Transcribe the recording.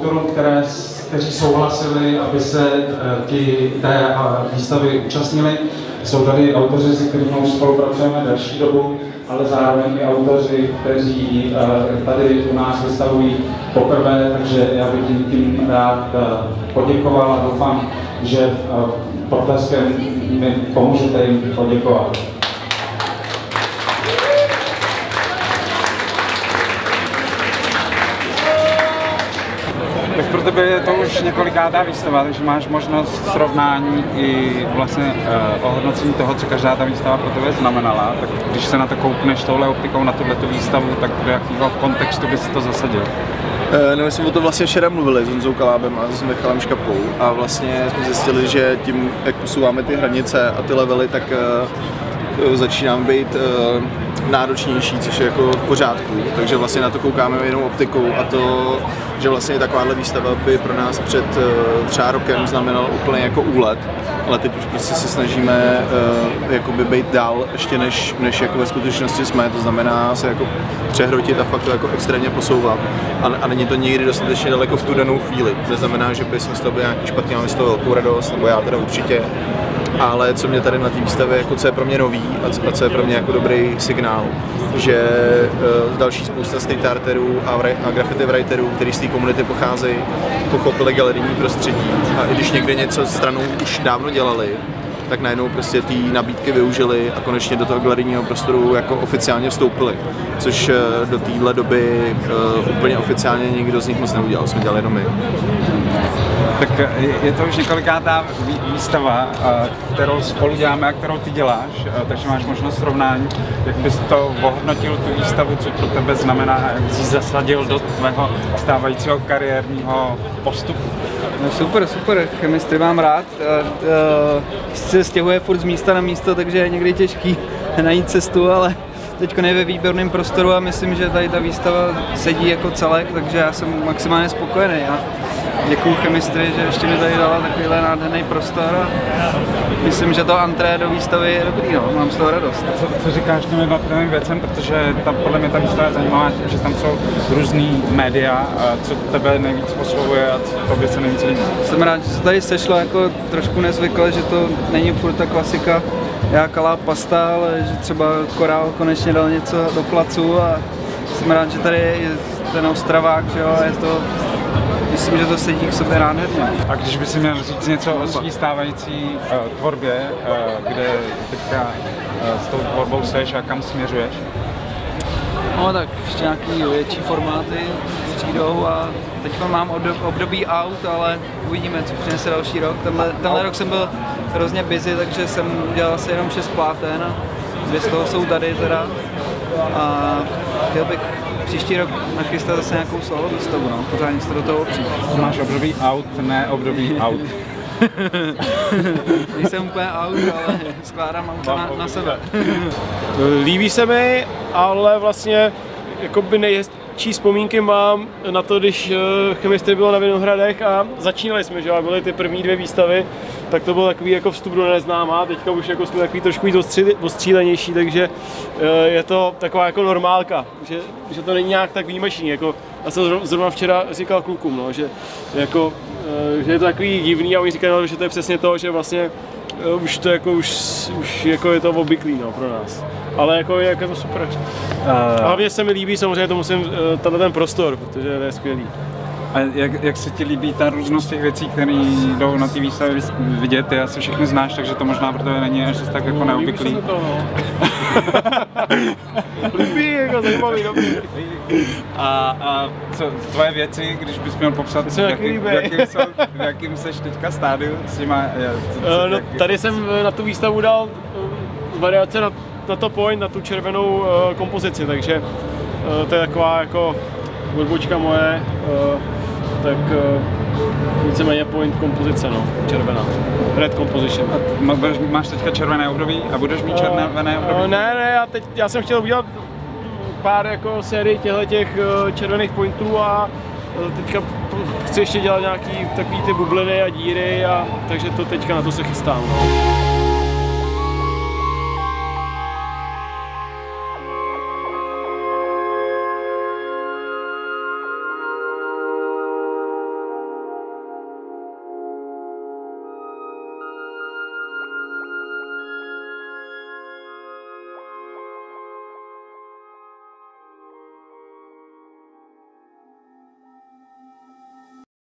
autorům, kteří souhlasili, aby se té výstavy účastnili. Jsou tady autoři, se kterými už spolupracujeme delší dobu, ale zároveň i autoři, kteří tady u nás vystavují poprvé, takže já bych tím rád poděkoval a doufám, že potleskem mi pomůžete jim poděkovat. Tak pro tebe je to už několikátá výstava, takže máš možnost srovnání i vlastně ohodnocení toho, co každá ta výstava pro tebe znamenala. Tak když se na to koukneš touhle optikou na tuto výstavu, tak do jakého kontextu bys to zasadil? No, my jsme o tom vlastně včera mluvili s Honzou Kalábem a s Michalem Škapou a vlastně jsme zjistili, že tím, jak posouváme ty hranice a ty levely, tak začínáme být náročnější, což je jako v pořádku, takže vlastně na to koukáme jinou optikou a to, že vlastně takováhle výstava by pro nás před třeba rokem znamenala úplně jako úlet, ale teď už prostě se snažíme jakoby být dál ještě než jako ve skutečnosti jsme, to znamená se jako přehrotit a fakt to jako extrémně posouvat a není to nikdy dostatečně daleko v tu danou chvíli, to znamená, že bychom z toho byli nějaký špatný, máme z toho velkou radost, nebo já teda určitě. Ale co mě tady na té výstavě, jako co je pro mě nový a co je pro mě jako dobrý signál, že další spousta street arterů a graffiti writerů, kteří z té komunity pocházejí, pochopili galerijní prostředí a i když někde něco stranou už dávno dělali, tak najednou prostě ty nabídky využili a konečně do toho galerijního prostoru jako oficiálně vstoupili, což do téhle doby úplně oficiálně nikdo z nich moc neudělal, jsme dělali jenom my. Tak je to už několikátá výstava, kterou spolu děláme a kterou ty děláš, takže máš možnost srovnání. Jak bys to ohodnotil, tu výstavu, co pro tebe znamená, jak jsi zasadil do tvého stávajícího kariérního postupu? No super, chemistry mám rád. Se stěhuje furt z místa na místo, takže je někdy těžký najít cestu, ale teď je ve výborném prostoru a myslím, že tady ta výstava sedí jako celek, takže já jsem maximálně spokojený. Děkuju chemistry, že ještě mi tady dala takovýhle nádherný prostor a myslím, že to antré do výstavy je dobrý, no. Mám z toho radost. Co říkáš těm jednotlivým věcem, protože podle mě ta výstava je zajímavá, že tam jsou různý média, co tebe nejvíc oslovuje a co tobě se nejvíc líbí. Jsem rád, že se tady sešlo jako trošku nezvykle, že to není furt ta klasika Kaláb pasta, ale že třeba Korál konečně dal něco do placu a jsem rád, že tady je ten Ostravák, že jo, je to. Myslím, že to sedí k sobě nádherně. A když bys měl říct něco o své stávající tvorbě, kde teďka s tou tvorbou seš a kam směřuješ? No tak ještě nějaký větší formáty přijdou a teď mám období aut, ale uvidíme, co přinese další rok. Tenhle rok jsem byl hrozně busy, takže jsem dělal asi jenom 6 pláten a 2 z toho jsou tady teda. A chtěl bych příští rok nachystat zase nějakou solo výstavu, no, pořádně se do toho opřít. Máš období aut, ne období aut. Nejsem úplně aut, ale skládám auta na sebe. Líbí se mi, ale vlastně jakoby nejhezčí vzpomínky mám na to, když chemistry bylo na Vinohradech a začínali jsme, že byly ty první 2 výstavy, tak to byl takový jako vstup do neznámá, teďka už jako jsme takový trošku ostřílenější, takže je to taková jako normálka, že to není nějak tak výjimečný, jako já jsem zrovna včera říkal klukům, no, že je to takový divný a oni říkají, že to je přesně to, že vlastně už to jako už jako je to obvyklý, no, pro nás. Ale jako je to super. A hlavně se mi líbí, samozřejmě to musím, ten prostor, protože to je skvělý. A jak se ti líbí ta různost těch věcí, které jdou na té výstavě vidět, ty asi všechny znáš, takže to možná pro tebe není až tak jako neobvyklý. Líbí se to, no. Líbí, jako zajímavý, dobrý. A co tvoje věci, když bys měl popsat, v jakým seš teďka stádiu s nima? No, tady jsem na tu výstavu dal variace na to point, na tu červenou kompozici, takže to je taková jako odbočka moje, tak víceméně point kompozice, no, červená. Red composition. Máš teďka červené období a budeš mít červené období? Ne, já jsem chtěl udělat pár jako sérií těch červených pointů a teďka chci ještě dělat nějaký takový ty bubliny a díry, takže to teďka na to se chystám. No.